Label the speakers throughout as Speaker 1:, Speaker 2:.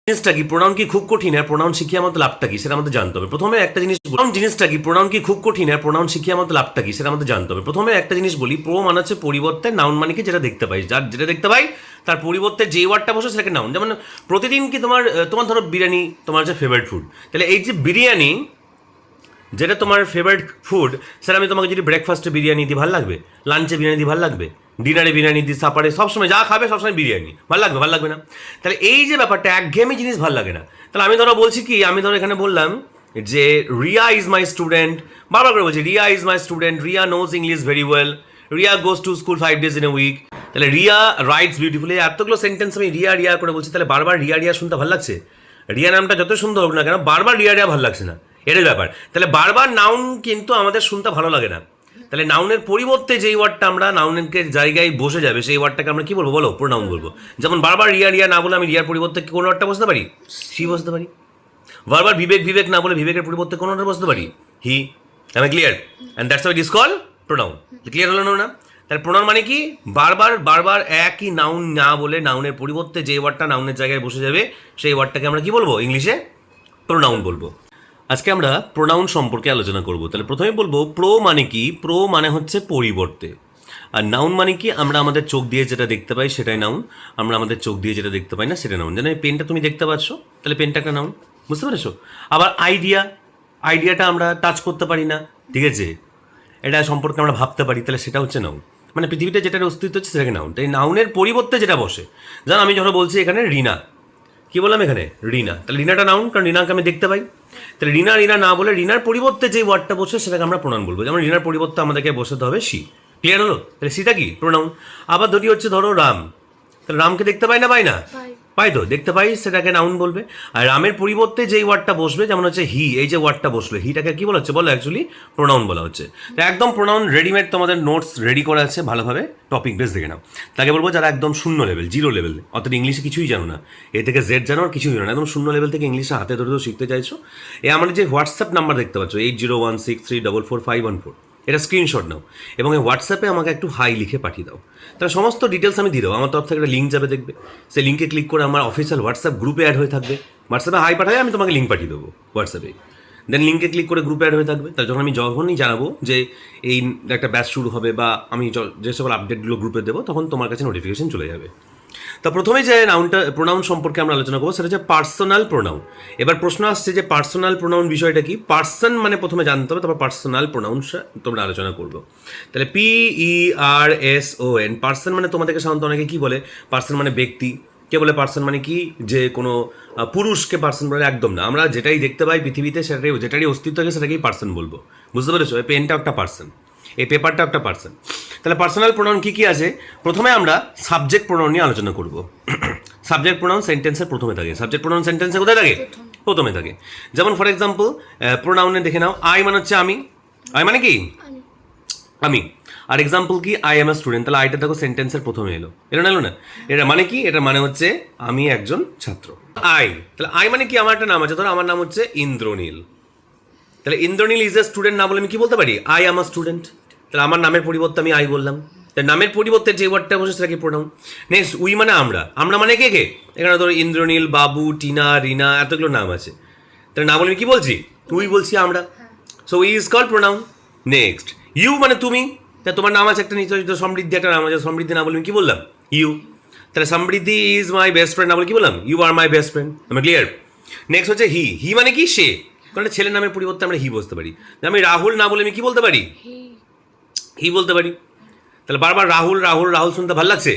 Speaker 1: জিনিসটা কি প্রোনাউন কি খুব কঠিন আর প্রোনাউন শিখিয়ে আমাদের লাভটা কি সেটা আমাদের জানতে হবে। প্রথমে একটা জিনিস প্রোনাউন জিনিসটা কি প্রোনাউন কি খুব কঠিন আর প্রোনাউন শিখিয়ে আমাদের লাভটা কি সেটা আমাদের জানতে হবে। প্রথমে একটা জিনিস বলি, প্রো মানে হচ্ছে পরিবর্তে, নাউন মানে কি যেটা দেখতে পাই, যার যেটা দেখতে পাই তার পরিবর্তে যে ওয়ার্ডটা বসে সেটাকে নাউন। যেমন প্রতিদিন কি তোমার তোমার ধরো বিরিয়ানি তোমার হচ্ছে ফেভারিট ফুড, তাহলে এই যে বিরিয়ানি যেটা তোমার ফেভারিট ফুড, সেটা আমি তোমাকে যদি ব্রেকফাস্টে বিরিয়ানি দিই ভালো লাগবে, লাঞ্চে বিরিয়ানি দিই ভালো লাগবে, ডিনারে বিরিয়ানি দিই, সাপারে সবসময় যা খাবে সবসময় বিরিয়ানি ভালো লাগবে, ভালো লাগবে না। তাহলে এই যে ব্যাপারটা একঘেয়েমি জিনিস ভালো লাগে না। তাহলে আমি ধরো বলছি কি, আমি ধরো এখানে বললাম যে রিয়া ইজ মাই স্টুডেন্ট, বারবার করে বলছি Riya is my student, Riya nose English very well, Riya goes to school 5 days in a week। তাহলে রিয়া রাইটস বিউটিফুলি, এতগুলো সেন্টেন্স আমি রিয়া রিয়া করে বলছি, তাহলে বারবার রিয়া রিয়া শুনতে ভালো লাগছে? রিয়া নামটা যত সুন্দর হোক না কেন, বারবার রিয়া রিয়া ভালো লাগছে না, এটাই ব্যাপার। তাহলে বারবার নাউন কিন্তু আমাদের শুনতে ভালো লাগে না। তাহলে নাউনের পরিবর্তে যেই ওয়ার্ডটা আমরা নাউনের জায়গায় বসে যাবে সেই ওয়ার্ডটাকে আমরা কি বলবো বলো? প্রোনাউন বলবো। যেমন বারবার রিয়া রিয়া না বলে আমি রিয়ার পরিবর্তে কোন ওয়ার্ডটা বসতে পারি? সি বসতে পারি। বারবার বিবেক বিবেক না বলে বিবেকের পরিবর্তে কোন ওয়ার্ডটা বসতে পারি? হি। আমি clear? And that's why it is called pronoun. Clear হলো না? তাহলে প্রোনাউন মানে কি? বারবার বারবার একই নাউন না বলে নাউনের পরিবর্তে যে ওয়ার্ডটা নাউনের জায়গায় বসে যাবে সেই ওয়ার্ডটাকে আমরা কি বলবো ইংলিশে? প্রোনাউন বলবো। আজকে আমরা প্রোনাউন সম্পর্কে আলোচনা করব। তাহলে প্রথমে বলবো প্রো মানে কি। প্রো মানে হচ্ছে পরিবর্তে, আর নাউন মানে কি আমরা আমাদের চোখ দিয়ে যেটা দেখতে পাই সেটাই নাউন, আমরা আমাদের চোখ দিয়ে যেটা দেখতে পাই না সেটা নাউন। যেন এই পেনটা তুমি দেখতে পাচ্ছ, তাহলে পেনটা একটা নাউন, বুঝতে পেরেছো? আবার আইডিয়াটা আমরা টাচ করতে পারি না, ঠিক আছে, এটা সম্পর্কে আমরা ভাবতে পারি, তাহলে সেটা হচ্ছে নাউন। মানে পৃথিবীতে যেটার অস্তিত্ব হচ্ছে সেটাকে নাউন। তাই নাউনের পরিবর্তে যেটা বসে, যেন আমি যখন বলছি এখানে রিনা, কি বললাম এখানে? রিনা। তাহলে রিনাটা নাউন, কারণ রিনাকে আমি দেখতে পাই। তাহলে রিনা রিনা না বলে রিনার পরিবর্তে যে ওয়ার্ডটা বসে সেটাকে আমরা প্রোনাউন বলবো। যেমন রিনার পরিবর্তে আমাদেরকে বসাতে হবে সি। ক্লিয়ার হলো? তাহলে সিটা কি? প্রোনাউন। আবার দুটি হচ্ছে ধরো রাম, তাহলে রামকে দেখতে পাই না পাই না? পাই তো, দেখতে পাই, সেটাকে নাউন বলবে। আর রামের পরিবর্তে যেই ওয়ার্ডটা বসবে, যেমন হচ্ছে হি, এই যে ওয়ার্ডটা বসলো হিটাকে কি বলা হচ্ছে বলো? অ্যাকচুয়ালি প্রোনাউন বলা হচ্ছে। তো একদম প্রোনাউন রেডিমেড তোমাদের নোটস রেডি করা আছে, ভালোভাবে টপিক বেস দেখে নাও। তাকে বলবো যারা একদম শূন্য লেভেল, জিরো লেভেল, অর্থাৎ ইংলিশে কিছুই জানো না, এ থেকে জেড জানো আর কিছুই জানো না, একদম শূন্য লেভেল থেকে ইংলিশে হাতে ধরে শিখতে চাইছো, এ আমাদের যে হোয়াটসঅ্যাপ নাম্বার দেখতে পাচ্ছ 8016344514, এটা স্ক্রিনশট নাও এবং এই হোয়াটসঅ্যাপে আমাকে একটু হাই লিখে পাঠিয়ে দাও। তাহলে সমস্ত ডিটেলস আমি দিয়ে দেবো। আমার তরফ থেকে একটা লিঙ্ক যাবে, দেখবে, সেই লিঙ্কে ক্লিক করে আমার অফিসিয়াল হোয়াটসঅ্যাপ গ্রুপে অ্যাড হয়ে থাকবে। হোয়াটসঅ্যাপে হাই পাঠাই, আমি তোমাকে লিঙ্ক পাঠিয়ে দেবো হোয়াটসঅ্যাপে, দেন লিঙ্কে ক্লিক করে গ্রুপে অ্যাড হয়ে থাকবে। তাহলে যখনই জানাবো যে এই একটা ব্যাচ শুরু হবে বা আমি যে সকল আপডেটগুলো গ্রুপে দেবো, তখন তোমার কাছে নোটিফিকেশন চলে যাবে। তা প্রথমে যে প্রোনাউন সম্পর্কে আমরা আলোচনা করবো সেটা হচ্ছে পার্সোনাল প্রোনাউন। এবার প্রশ্ন আসছে যে পার্সোনাল প্রোনাউন বিষয়টা কি? পার্সন মানে প্রথমে জানতে হবে, তারপর পার্সোনাল প্রোনাউন তোমরা আলোচনা করবো। তাহলে PERSON, পার্সন মানে তোমাদেরকে সাধারণত অনেকে কি বলে? পার্সন মানে ব্যক্তি। কে বলে পার্সন মানে কি? যে কোনো পুরুষকে পার্সন বলে? একদম না। আমরা যেটাই দেখতে পাই পৃথিবীতে যেটারই অস্তিত্ব আছে সেটাকেই পার্সন বলবো, বুঝতে পেরেছো? এই পেনটা একটা পার্সন, এই পেপারটা একটা পার্সন। তাহলে পার্সোনাল প্রোনাউন কী কী আছে? প্রথমে আমরা সাবজেক্ট প্রোনাউন নিয়ে আলোচনা করব। সাবজেক্ট প্রোনাউন সেন্টেন্সের প্রথমে থাকে। সাবজেক্ট প্রোনাউন সেন্টেন্সে কোথায় থাকে? প্রথমে থাকে। যেমন ফর এক্সাম্পল প্রোনাউনে দেখে নাও, আই মানে হচ্ছে আমি। আই মানে কি? আমি। আর এক্সাম্পল কি? I M a student. তাহলে আইটা দেখো সেন্টেন্সের প্রথমে এলো না? এটা মানে কি? এটা মানে হচ্ছে আমি একজন ছাত্র। আই, তাহলে আই মানে কি? আমার একটা নাম আছে, ধরো আমার নাম হচ্ছে ইন্দ্রনীল। তাহলে ইন্দ্রনীল ইজ এ স্টুডেন্ট না বলে আমি কি বলতে পারি? I am a student. তাহলে আমার নামের পরিবর্তে আমি আই বললাম। তাহলে নামের পরিবর্তে যে ওয়ার্ডটা বসে সেটাকে প্রোনাউন। নেক্সট উই মানে আমরা। আমরা মানে কে? এখানে ধরো ইন্দ্রনীল, বাবু, টিনা, রিনা, এতগুলো নাম আছে। তাহলে না বলে আমি কি বলছি? উই বলছি, আমরা। So we is called pronoun. Next you মানে তুমি। তা তোমার নাম আছে একটা, নিশ্চয় সমৃদ্ধি একটা নাম আছে, সমৃদ্ধি না বলে আমি কি বললাম? ইউ। তাহলে Samriddhi is my best friend না বলে কি বললাম? You are my best friend. আমি ক্লিয়ার? নেক্সট হচ্ছে হি মানে কি? সে। কারণ ছেলের নামের পরিবর্তে আমরা হি বলতে পারি। আমি রাহুল না বলে আমি কি বলতে পারি? হি বলতে পারি। তাহলে বারবার রাহুল রাহুল রাহুল শুনতে ভালো লাগছে?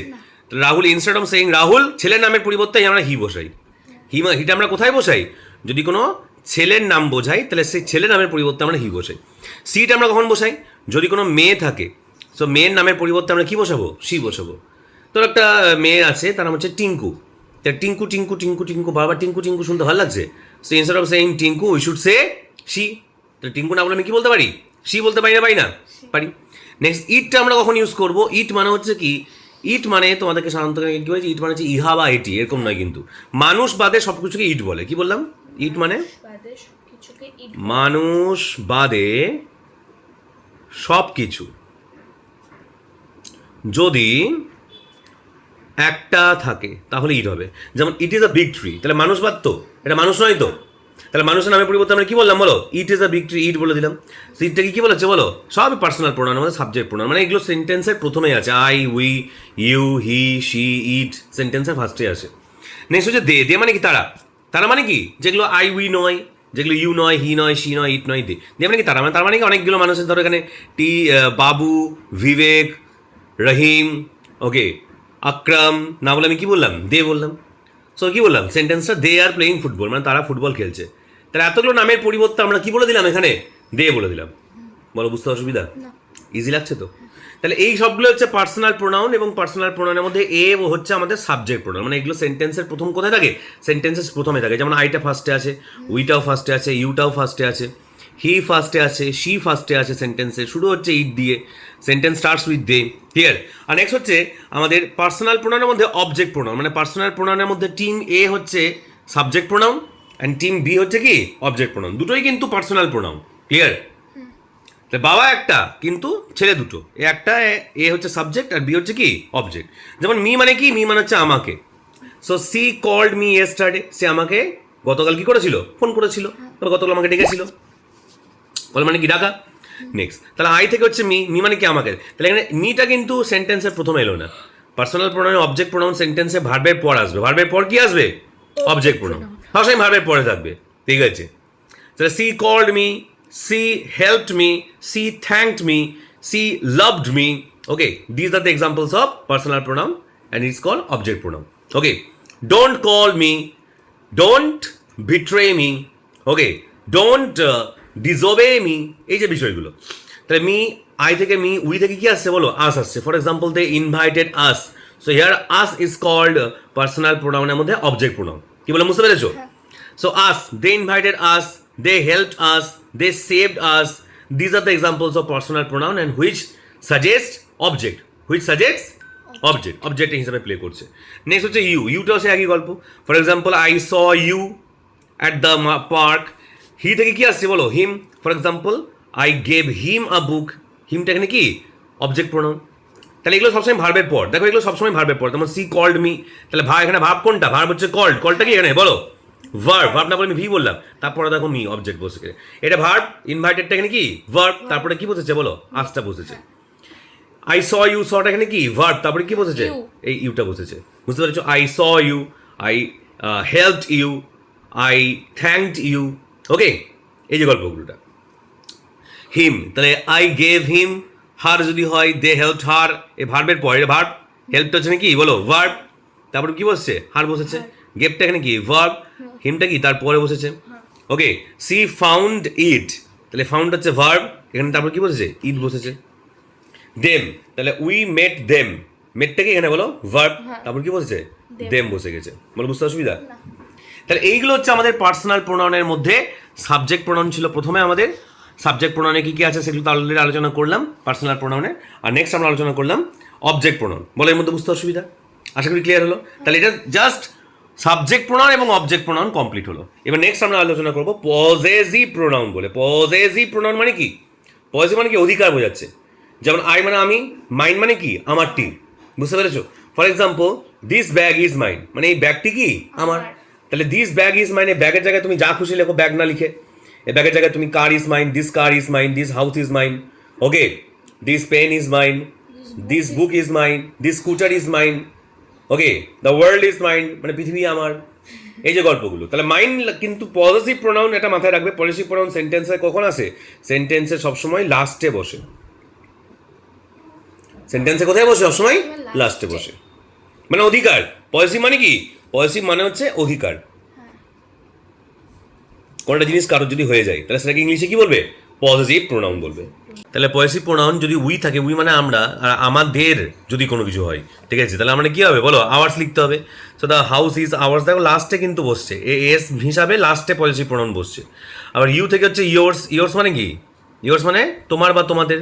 Speaker 1: Rahul, instead of saying Rahul, ছেলের নামের পরিবর্তে আমরা হি বসাই। হিটা আমরা কোথায় বসাই? যদি কোনো ছেলের নাম বোঝাই তাহলে সেই ছেলের নামের পরিবর্তে আমরা হি বসাই। সিটা আমরা কখন বসাই? যদি কোনো মেয়ে থাকে, সো মেয়ের নামের পরিবর্তে আমরা কি বসাবো? সি বসাবো। তোর একটা মেয়ে আছে, তার নাম হচ্ছে টিঙ্কু। তা টিঙ্কু টিঙ্কু টিঙ্কু টিঙ্কু, বারবার টিঙ্কু টিঙ্কু শুনতে ভালো লাগছে, so instead of saying Tinku we should say she. তাহলে টিঙ্কু না বলে আমি কি বলতে পারি? সি বলতে পারি না পারি। নেক্সট ইটটা আমরা কখন ইউজ করবো? ইট মানে হচ্ছে কি? ইট মানে তোমাদেরকে সাধারণত কি বলছি? ইট মানে হচ্ছে ইহা বা এটি, এরকম নয় কিন্তু। মানুষ বাদে সব কিছুকে ইট বলে। কি বললাম? ইট মানে মানুষ বাদে সব কিছু যদি একটা থাকে তাহলে ইট হবে। যেমন ইট ইজ আ বিগ ট্রি, তাহলে মানুষ বাদ তো, এটা মানুষ নয় তো, তাহলে মানুষের নামের পরিবর্তে আমরা কি বললাম বলো, it is a big tree, it বলে দিলাম। ইটটাকে কি বলেছে বলো, সবই পার্সোনাল প্রোনাউনের মধ্যে সাবজেক্ট প্রোনাউন, মানে এগুলো সেন্টেন্সের প্রথমেই আছে, I, we, you, he, she, it সেন্টেন্সের ফার্স্টে আসে। নেক্সট হচ্ছে দে, দে মানে কি তারা, তারা মানে কি যেগুলো আই উই নয়, যেগুলো ইউ নয়, হি নয়, শি নয়, ইট নয়, দে, দে মানে কি তারা, মানে তার মানে কি অনেকগুলো মানুষের, ধরো এখানে বাবু, বিবেক, রহিম, ওকে, আকরাম, না বলে আমি কি বললাম, দে বললাম। সো কি বললাম সেন্টেন্সটা, দে আর প্লেইং ফুটবল, মানে তারা ফুটবল খেলছে। তাহলে এতগুলো নামের পরিবর্তে আমরা কি বলে দিলাম এখানে, দে বলে দিলাম। বলো বুঝতে অসুবিধা, ইজি লাগছে তো? তাহলে এই সবগুলো হচ্ছে পার্সোনাল প্রোনাউন, এবং পার্সোনাল প্রোনাউনের মধ্যে এ হচ্ছে আমাদের সাবজেক্ট প্রোনাউন, মানে এগুলো সেন্টেন্সের প্রথম কোথায় থাকে, সেন্টেন্সের প্রথমে থাকে। যেমন আইটা ফার্স্টে আছে, উইটাও ফার্স্টে আছে, ইউটাও ফার্স্টে আছে, হি ফার্স্টে আছে, শি ফার্স্টে আছে, সেন্টেন্সে শুরু হচ্ছে ইট দিয়ে, sentence starts with they, clear. আর নেক্সট হচ্ছে আমাদের পার্সোনাল প্রোনাউনের মধ্যে অবজেক্ট প্রোনাউন, মানে পার্সোনাল প্রোনাউনের মধ্যে টিম এ হচ্ছে subject pronoun and team B হচ্ছে কি অবজেক্ট প্রোনাউন, দুটোই কিন্তু পার্সোনাল প্রোনাউন, ক্লিয়ার। বাবা একটা কিন্তু ছেলে দুটো, এ একটা, এ হচ্ছে সাবজেক্ট আর বি হচ্ছে কি অবজেক্ট। যেমন মি মানে কি, মি মানে হচ্ছে আমাকে, so she called me yesterday, সে আমাকে গতকাল কি করেছিল, ফোন করেছিল, গতকাল আমাকে ডেকেছিল, কল মানে কি ডাকা। নেক্সট তাহলে আই থেকে হচ্ছে মি, মি মানে কি আমাকে, তাহলে এখানে মিটা কিন্তু সেন্টেন্সের প্রথমে এলো না। পার্সোনাল প্রোনাউন অবজেক্ট প্রোনাউন সেন্টেন্সে ভার্বের পর আসবে, ভার্বের পর কি আসবে, অবজেক্ট প্রোনাউন, সবসময় ভার্বের পরে থাকবে, ঠিক আছে। তাহলে she called me, she helped me, she thanked me, she loved me, okay, these are the examples of personal pronoun and it's called object pronoun, okay. Don't call me, don't betray me, okay, don't disobey me, এই যে বিষয়গুলো। তাহলে me, I থেকে me, we থেকে কি আসছে বলো, us আসছে। For example they invited us, so here us is called personal প্রোনাউনের মধ্যে অবজেক্ট প্রোনাউন, কি বলে বুঝতে পেরেছো? So us, they invited us, they helped us, they saved us, these are the examples of personal pronoun and which suggest object, which suggests object, object হিসাবে play করছে। Next হচ্ছে you, ইউটাও সে একই গল্প। For example I saw you at the park, he থেকে কি আসছে বলো, him. For example I gave him a book, হিমটা এখানে কি অবজেক্ট প্রোনাউন। তাহলে এগুলো সবসময় ভার্বের পর, দেখো এগুলো সবসময় ভার্বের পর। যেমন সি কল্ড মি, তাহলে এখানে ভার্ব কোনটা, ভার্ব হচ্ছে কল্ড, কলটা কি এখানে বলো ভার্ব, ভার্ব না বলে আমি ভি বললাম, তারপরে দেখো মি অবজেক্ট বসে গেছে, এটা ভার্ব, ইনভাইটেডটা এখানে কি ভার্ব, তারপরে কি বসেছে বলো, আসটা বসেছে। আই স ইউ, সটা এখানে কি ভার্ব, তারপরে কি বসেছে, এই ইউটা বসেছে, বুঝতে পেরেছো? I saw you, I helped you, I thanked you, okay, এই যে গল্পগুলোটা। হিম, তাহলে আই গেভ হিম, হার যদি হয় দে হেল্পড হার, এই ভার্বের পর, এটা ভার্ব, হেল্পটা হচ্ছে নাকি বলো ভার্ব, তারপরে কি বসছে, হার বসেছে, গেভটা এখানে কি ভার্ব, হিমটা কি তারপরে বসেছে, ওকে। সি ফাউন্ড ইট, তাহলে ফাউন্ড হচ্ছে ভার্ব, এখানে তারপর কি বসেছে, ইট বসেছে। দেম, তাহলে উই মেট দেম, মেটটা কি এখানে বলো ভার্ব, তারপর কি বসেছে, দেম বসে গেছে, বলো বুঝতে অসুবিধা? তাহলে এইগুলো হচ্ছে আমাদের পার্সোনাল প্রোনাউনের মধ্যে সাবজেক্ট প্রোনাউন ছিল প্রথমে আমাদের। সাবজেক্ট প্রোনাউনে কি কি আছে সেগুলো তো অলরেডি আলোচনা করলাম পার্সোনাল প্রোনাউনে, আর নেক্সট আমরা আলোচনা করলাম অবজেক্ট প্রোনাউন। বলো এর মধ্যে বুঝতে অসুবিধা? আশা করি ক্লিয়ার হলো। তাহলে এটা জাস্ট সাবজেক্ট প্রোনাউন এবং অবজেক্ট প্রোনাউন কমপ্লিট হলো। এবার নেক্সট আমরা আলোচনা করবো পজেসিভ প্রোনাউন বলে। পজেসিভ প্রোনাউন মানে কি? পজেসিভ মানে কি অধিকার বোঝাচ্ছে। যেমন আই মানে আমি, মাইন মানে কি আমারটি, বুঝতে পেরেছো? For example this bag is mine, মানে এই ব্যাগটি কি আমার। তাহলে দিস ব্যাগ ইজ মাইন, ব্যাগের জায়গায় তুমি যা খুশি লেখো, ব্যাগ না লিখে এই ব্যাগের জায়গায় তুমি car is mine, this car is mine, this house is mine, okay, this pen is mine, this book is mine, this scooter is mine, okay, the world is mine, মানে পৃথিবী আমার, এই যে গল্পগুলো। তাহলে মাইন কিন্তু পজিটিভ প্রোনাউন, এটা মাথায় রাখবে। পজিটিভ প্রোনাউন সেন্টেন্সে কখন আসে? সেন্টেন্সে সবসময় লাস্টে বসে। সেন্টেন্সে কোথায় বসে? সবসময় লাস্টে বসে, মানে অধিকার। পজিটিভ মানে কি? পজিটিভ মানে হচ্ছে অধিকার। কোনটা জিনিস কারোর যদি হয়ে যায় তাহলে সেটাকে ইংলিশে কি বলবে? পজিটিভ প্রোনাউন বলবে। তাহলে পজিটিভ প্রোনাউন যদি উই থাকে, উই মানে আমরা, আর আমাদের যদি কোনো কিছু হয়, ঠিক আছে, তাহলে আমরা কি হবে বলো? আওয়ার্স লিখতে হবে। So the house is ours, দেখো লাস্টে কিন্তু বসছে, এস হিসাবে লাস্টে পজিটিভ প্রোনাউন বসছে। আবার ইউ থেকে হচ্ছে ইয়োর্স, ইয়োর্স মানে কি? ইয়োর্স মানে তোমার বা তোমাদের।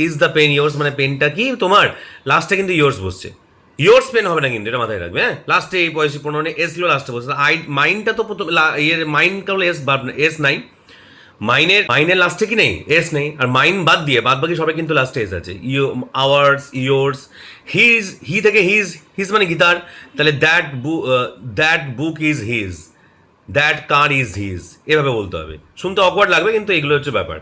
Speaker 1: ইজ দ্য পেন ইয়োর্স, মানে পেনটা কি তোমার, লাস্টে কিন্তু ইয়োর্স বসছে। ইয়োর্স পেন হবে না কিন্তু, এটা মাথায় রাখবে। হ্যাঁ, লাস্টে এই পজিটিভ প্রোনাউনে এস গুলো লাস্টে বসছে। আই মাইন্ডটা তো প্রথম, এর মাইন্ড কারণ এস নাই, মাইনের লাস্টে কি নেই, এস নেই, আর মাইন বাদ বাকি সবাই কিন্তু লাস্টে এস আছে। আওয়ার্স, ইয়োর্স, হি থেকে হিজ মানে গীতার, তাহলে that book is his, that car is his, এভাবে বলতে হবে। শুনতে অকওয়ার্ড লাগবে, কিন্তু এগুলো হচ্ছে ব্যাপার।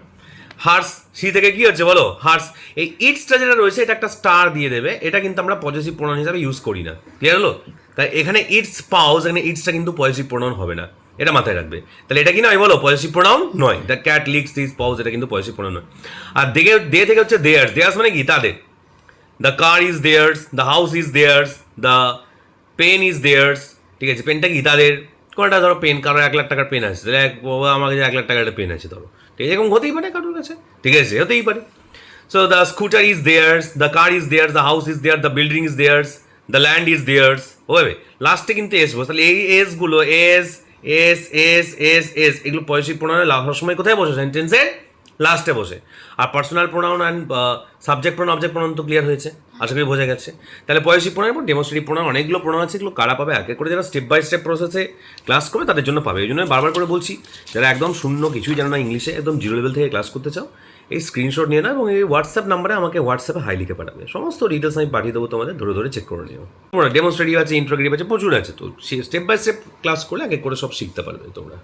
Speaker 1: হার্স, সি থেকে কি হচ্ছে বলো, হার্স। এই ইটসটা যেটা রয়েছে এটা একটা স্টার দিয়ে দেবে, এটা কিন্তু আমরা পজিটিভ প্রোনাউন হিসাবে ইউজ করি না, ক্লিয়ার হলো? তাই এখানে ইটস পাউজ, এখানে ইটসটা কিন্তু পজিটিভ প্রোনাউন হবে না, এটা মাথায় রাখবে। তাহলে এটা কি নয় বলো, পজিটিভ প্রোনাউন নয়। দ্য ক্যাট লিক্স দিস পাউজ, এটা কিন্তু পজিটিভ প্রোনাউন নয়। আর দে থেকে হচ্ছে দেয়ার্স মানে কি তাদের। The car is theirs, the house is theirs, the pen is theirs, ঠিক আছে? পেনটা কি তাদের। কোনটা ধরো পেন, কারো 1 লাখ টাকার পেন আছে, তাহলে আমার কাছে 1 লাখ টাকার একটা পেন আছে ধরো, ঠিক আছে? এরকম হতেই পারে কারোর কাছে, ঠিক আছে? হতেই পারে। So the scooter is theirs, the car is theirs, the house is their, the building is theirs, the land is theirs. ওভাবে লাস্টে কিন্তু এস বসে, তাহলে এই এসগুলো S S S S S এগুলো পজিটিভ প্রোনাউনে লাগার সময় কোথায় বসে, সেন্টেন্সের লাস্টে বসে। আর personal pronoun and subject pronoun, object pronoun তো ক্লিয়ার হয়েছে, আশা করি বোঝা গেছে। তাহলে পজিটিভ প্রোনাউন পর ডেমনস্ট্রেটিভ প্রোনাউন, অনেকগুলো প্রোনাউন আছে, এগুলো কারা পাবে আগে করে, যারা স্টেপ বাই স্টেপ প্রসেসে ক্লাস করবে তাদের জন্য পাবে। এই জন্য বারবার করে বলছি, যারা একদম শূন্য কিছুই জানো না ইংলিশে, একদম জিরো লেভেল থেকে ক্লাস করতে চাও, এই স্ক্রিনশট নিয়ে নাও এবং এই হোয়াটসঅ্যাপ নাম্বারে আমাকে হোয়াটসঅ্যাপে হাই লিখে পাঠাবে, সমস্ত ডিটেলস আমি পাঠিয়ে দেবো তোমাদের, ধরে ধরে চেক করে নিও। তোমরা ডেমনস্ট্রেটিভ আছে, ইন্ট্রোগ্রেটিভ আছে, প্রচুর আছে, তো স্টেপ বাই স্টেপ ক্লাস করলে আগে করে সব শিখতে পারবে তোমরা।